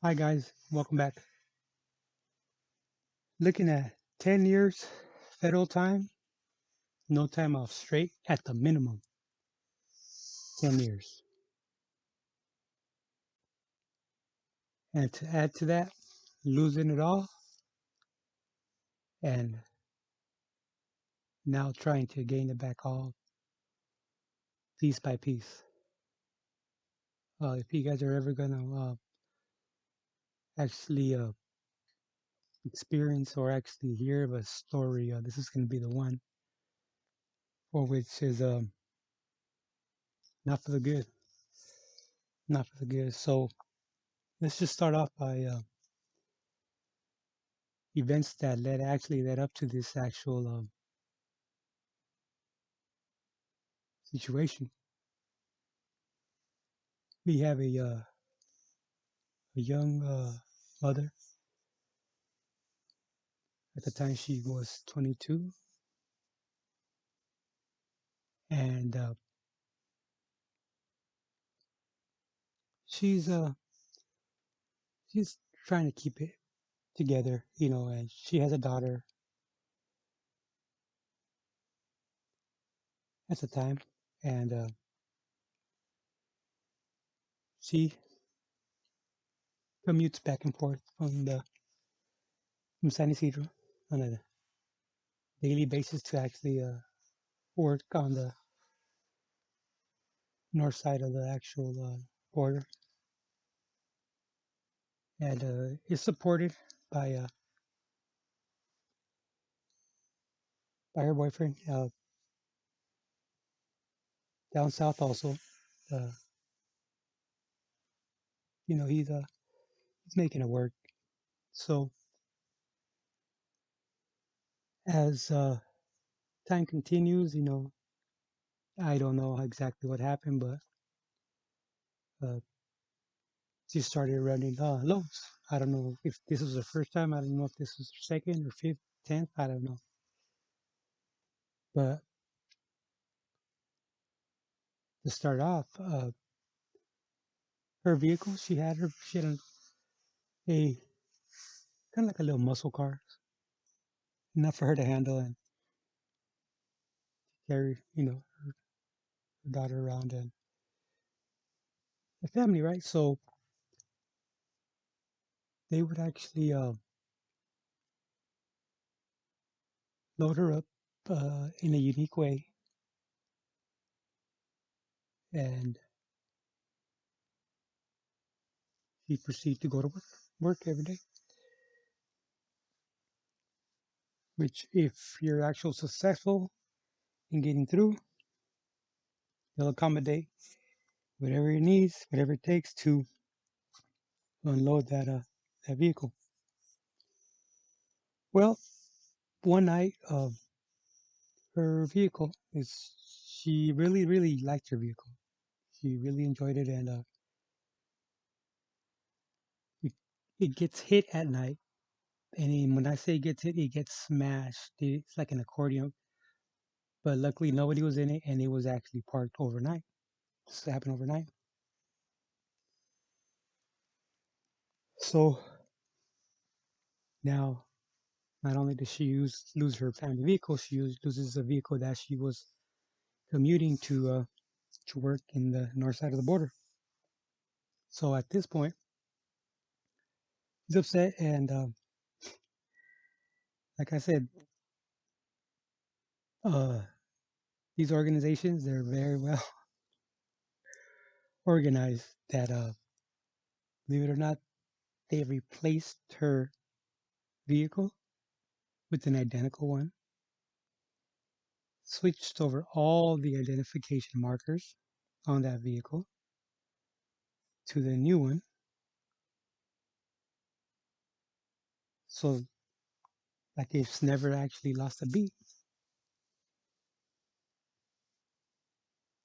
Hi guys, welcome back. Looking at 10 years federal time, no time off straight at the minimum. 10 years. And to add to that, losing it all and now trying to gain it back all piece by piece. If you guys are ever going to actually experience or actually hear of a story, this is going to be the one for which is not for the good. Not for the good. So let's just start off by events that led up to this actual situation. We have a young mother. At the time, she was 22, and she's uh, she's trying to keep it together, And she has a daughter at the time, and she commutes back and forth from San Isidro on a daily basis to actually work on the north side of the actual border, and is supported by uh, by her boyfriend down south also. Uh, he's making it work. So as time continues, I don't know exactly what happened, but uh, she started running loans. I don't know if this was the first time. I don't know if this was her second or fifth, 10th. I don't know. But to start off, her vehicle, she had a kind of like a little muscle car, enough for her to handle and carry, her daughter around and the family, right? So they would actually load her up in a unique way, and she proceeded to go to work every day. Which, if you're actually successful in getting through, they'll accommodate whatever it needs, whatever it takes to unload that vehicle. Well, one night, her vehicle is she really really liked her vehicle. She really enjoyed it, and it, it gets hit at night. And when I say it gets hit, it gets smashed. It's like an accordion. But luckily, nobody was in it, and it was actually parked overnight. This happened overnight. So now, not only did she lose her family vehicle, loses a vehicle that she was commuting to work in the north side of the border. So at this point, he's upset, and like I said, uh, these organizations, they're very well organized. That believe it or not, they replaced her vehicle with an identical one, switched over all the identification markers on that vehicle to the new one. So like it's never actually lost a beat.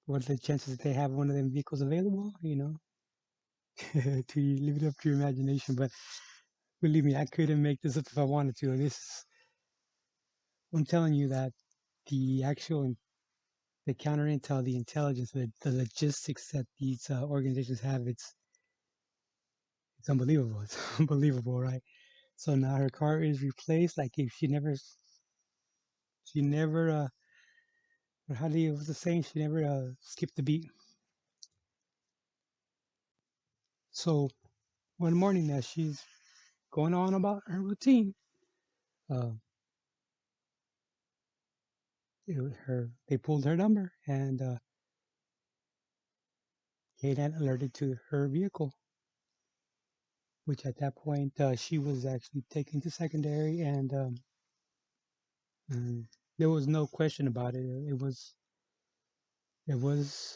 What are the chances that they have one of them vehicles available? To leave it up to your imagination. But believe me, I couldn't make this up if I wanted to. I'm telling you that the actual, the counter intel, the intelligence, the logistics that these organizations have, it's It's unbelievable. It's unbelievable, right? So now her car is replaced. Like if she never, or how do you, what's the saying? She never skipped the beat. So one morning as she's going on about her routine, uh, they pulled her number and Kayden alerted to her vehicle, which at that point she was actually taken to secondary, and there was no question about it. It was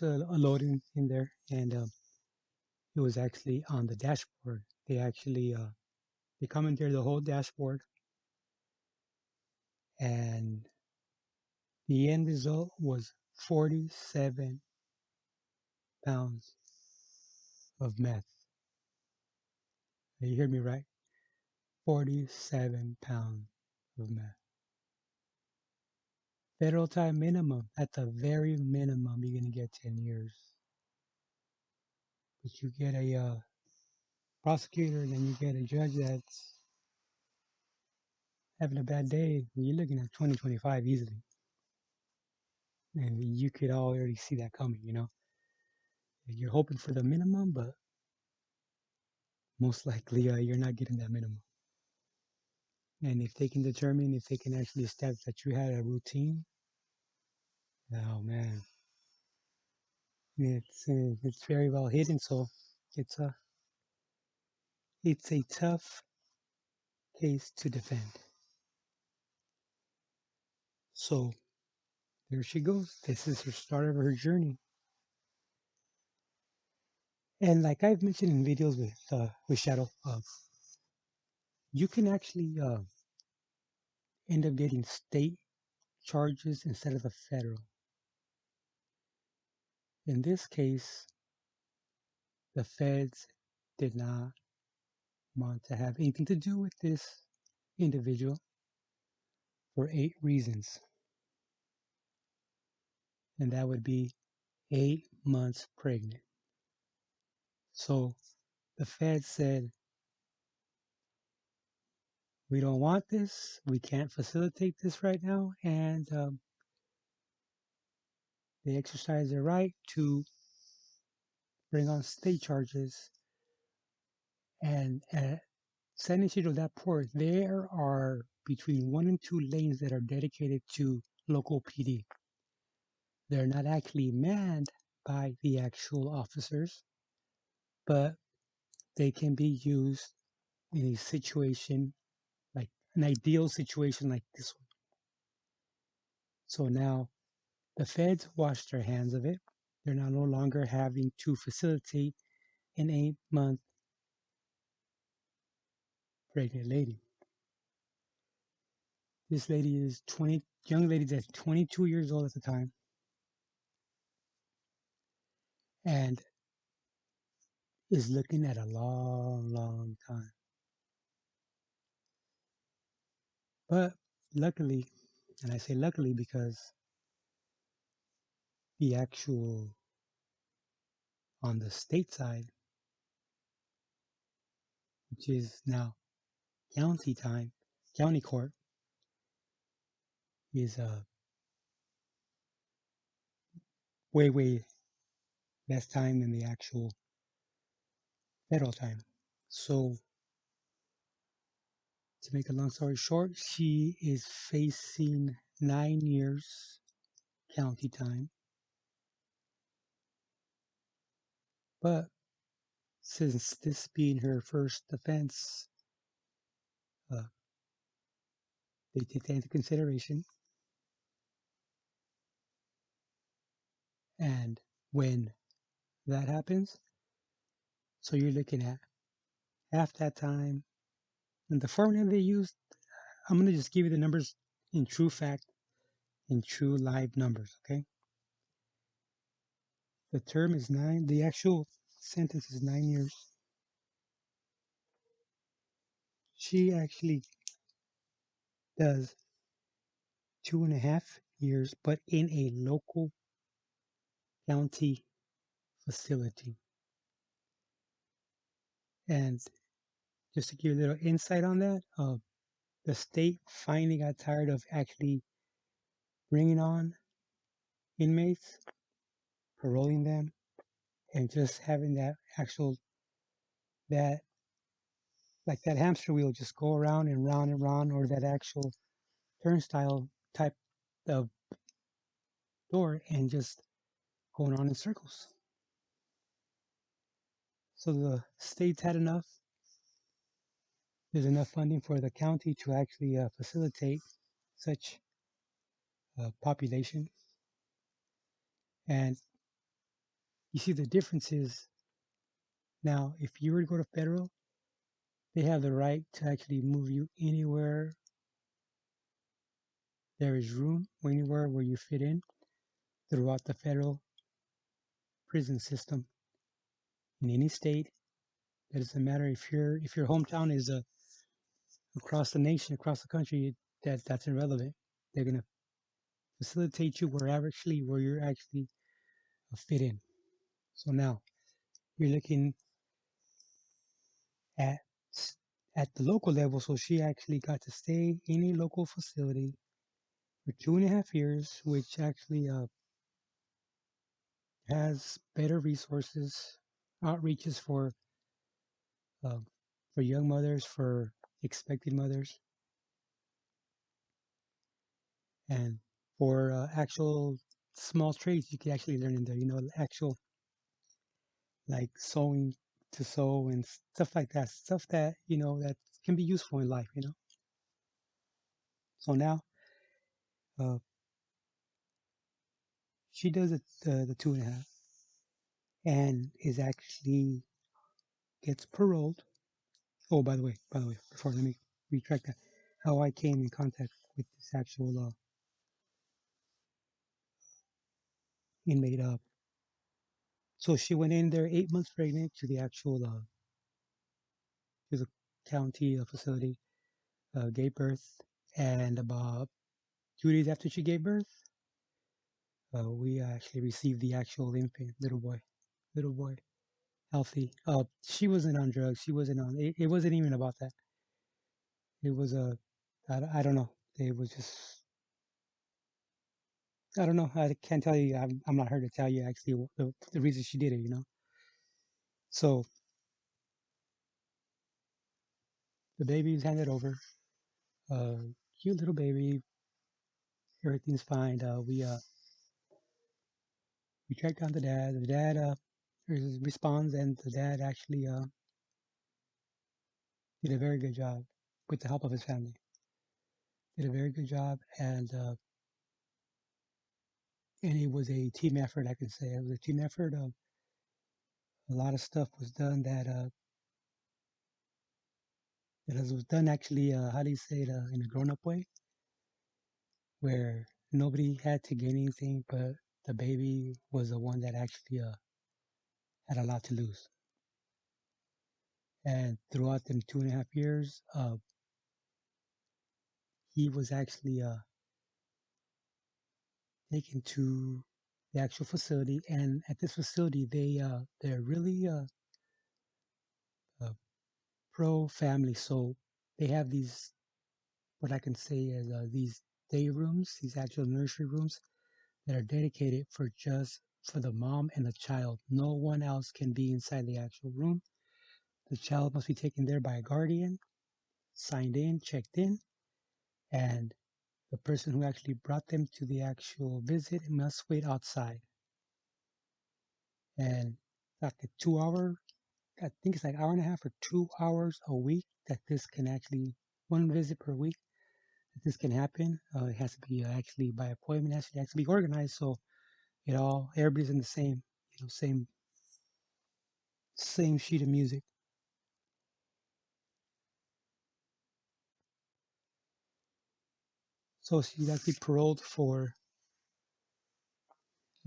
a loading in there, and it was actually on the dashboard. They commandeered the whole dashboard, and the end result was 47 pounds of meth. You hear me right? 47 pounds of meth. Federal time minimum. At the very minimum, you're gonna get 10 years. But you get a prosecutor, and then you get a judge that's having a bad day. You're looking at 2025 easily, and you could already see that coming. You're hoping for the minimum, but most likely you're not getting that minimum. And if they can determine, if they can actually establish that you had a routine, oh man, it's very well hidden. So it's a it's a tough case to defend. So there she goes. This is her start of her journey. And like I've mentioned in videos with Shadow, you can actually end up getting state charges instead of the federal. In this case, the feds did not want to have anything to do with this individual for 8 reasons. And that would be 8 months pregnant. So the feds said, we don't want this. We can't facilitate this right now. And they exercise their right to bring on state charges. And at San Isidro, that port, there are between 1 and 2 lanes that are dedicated to local PD. They're not actually manned by the actual officers, but they can be used in a situation like an ideal situation like this one. So now the feds washed their hands of it. They're now no longer having to facilitate an 8 month pregnant lady. This lady is young lady that's 22 years old at the time, and is looking at a long, long time. But luckily, and I say luckily because the actual, on the state side, which is now county time, county court, is way, way less time than the actual federal time. So, to make a long story short, she is facing 9 years county time. But since this being her first offense, uh, they take that into consideration. And when that happens, so you're looking at half that time. And the formula they used, I'm going to just give you the numbers in true fact, in true live numbers, okay? The term is 9, the actual sentence is 9 years. She actually does 2.5 years, but in a local county facility. And just to give you a little insight on that, the state finally got tired of actually bringing on inmates, paroling them, and just having that actual that like that hamster wheel just go around and round, or that actual turnstile type of door and just going on in circles. So the state's had enough. There's enough funding for the county to actually facilitate such population. And you see the difference is now, if you were to go to federal, they have the right to actually move you anywhere there is room, or anywhere where you fit in throughout the federal prison system in any state. It doesn't matter if your hometown is across the nation, across the country. That's irrelevant. They're gonna facilitate you where you're actually fit in. So now you're looking at at the local level. So she actually got to stay in a local facility for 2.5 years, which actually has better resources, outreaches uh, for young mothers, for expected mothers, and for actual small trades you can actually learn in there. Actual like sewing to sew and stuff like that. Stuff that that can be useful in life. So now uh, she does it the 2.5 and is actually gets paroled. Oh, by the way, before let me retract that. How I came in contact with this actual inmate. So she went in there 8 months pregnant to the actual to the county facility, gave birth, and about 2 days after she gave birth, we actually received the actual infant, little boy, healthy. She wasn't on drugs. She wasn't on. It wasn't even about that. It was I don't know. It was just I don't know. I can't tell you. I'm not her to tell you actually the reason she did it. So the baby was handed over. Uh, Cute little baby. Everything's fine. We tracked down the dad. The dad responds, and the dad actually did a very good job with the help of his family. Did a very good job, and it was a team effort. I can say it was a team effort. A lot of stuff was done that was done actually. How do you say it in a grown-up way, where nobody had to gain anything, but the baby was the one that actually had a lot to lose. And throughout them 2.5 years, he was actually taken to the actual facility. And at this facility, they're really uh, pro family. So they have these, what I can say is these day rooms, these actual nursery rooms that are dedicated for the mom and the child. No one else can be inside the actual room. The child must be taken there by a guardian, signed in, checked in, and the person who actually brought them to the actual visit must wait outside. And like a 2 hour, I think it's like hour and a half or 2 hours a week that this can actually, one visit per week that this can happen. It has to be actually by appointment, it has to be organized. So everybody's in the same, same sheet of music. So she's actually paroled for,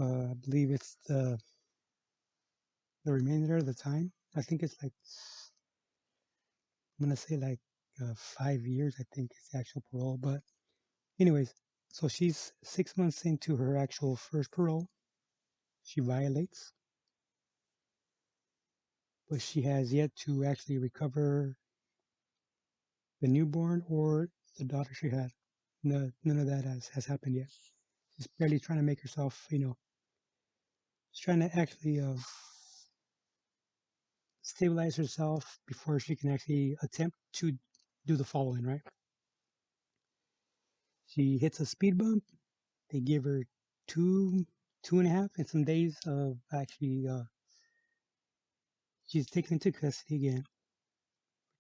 I believe it's the remainder of the time. I think it's like, I'm going to say like 5 years, I think it's the actual parole. But anyways, so she's 6 months into her actual first parole. She violates. but she has yet to actually recover the newborn or the daughter she had. No, none of that has happened yet. She's barely trying to make herself, she's trying to actually stabilize herself before she can actually attempt to do the following, right? She hits a speed bump. They give her two, 2.5, and some days of actually, she's taken into custody again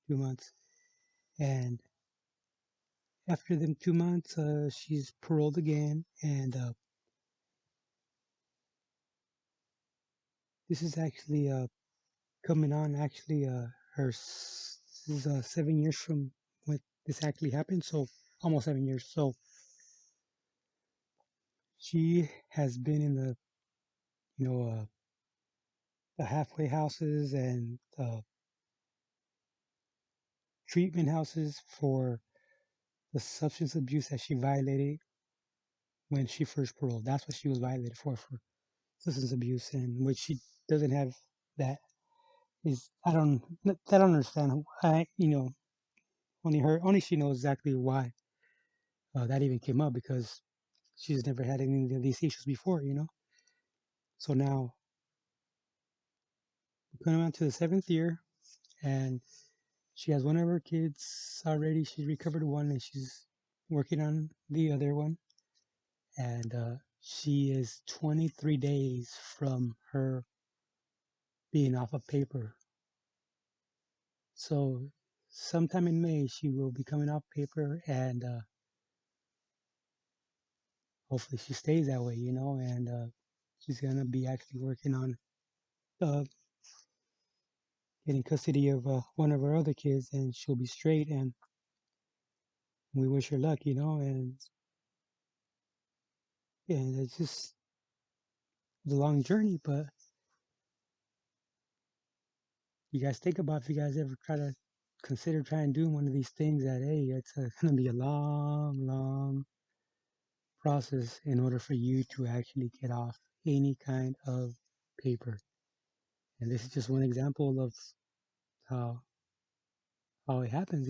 for 2 months. And after them 2 months, she's paroled again. And this is actually coming on, actually, this is 7 years from when this actually happened. So almost 7 years. So she has been in you know, the halfway houses and treatment houses for the substance abuse that she violated when she first paroled. That's what she was violated for substance abuse, and which she doesn't have that. Is I don't understand. Only she knows exactly why that even came up because she's never had any of these issues before. So now we're coming on to the 7th year, and she has one of her kids already. She's recovered one, and she's working on the other one. And she is 23 days from her being off of paper. So sometime in May, she will be coming off paper, and hopefully she stays that way, and she's gonna be actually working on uh, getting custody of one of her other kids, and she'll be straight, and we wish her luck, and it's just the long journey, but you guys think about if you guys ever try to consider trying doing one of these things that, hey, it's going to be a long, long process in order for you to actually get off any kind of paper. And this is just one example of how it happens,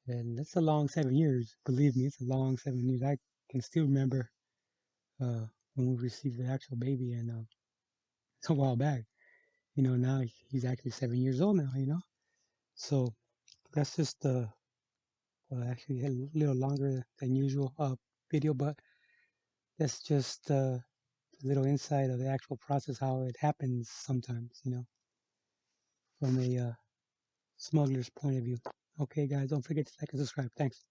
and that's a long 7 years. Believe me, it's a long 7 years. I can still remember uh, when we received the actual baby, and it's a while back. Now he's actually 7 years old now. So that's just actually a little longer than usual video, but that's just a little insight of the actual process, how it happens sometimes, from a smuggler's point of view. Okay, guys, don't forget to like and subscribe. Thanks.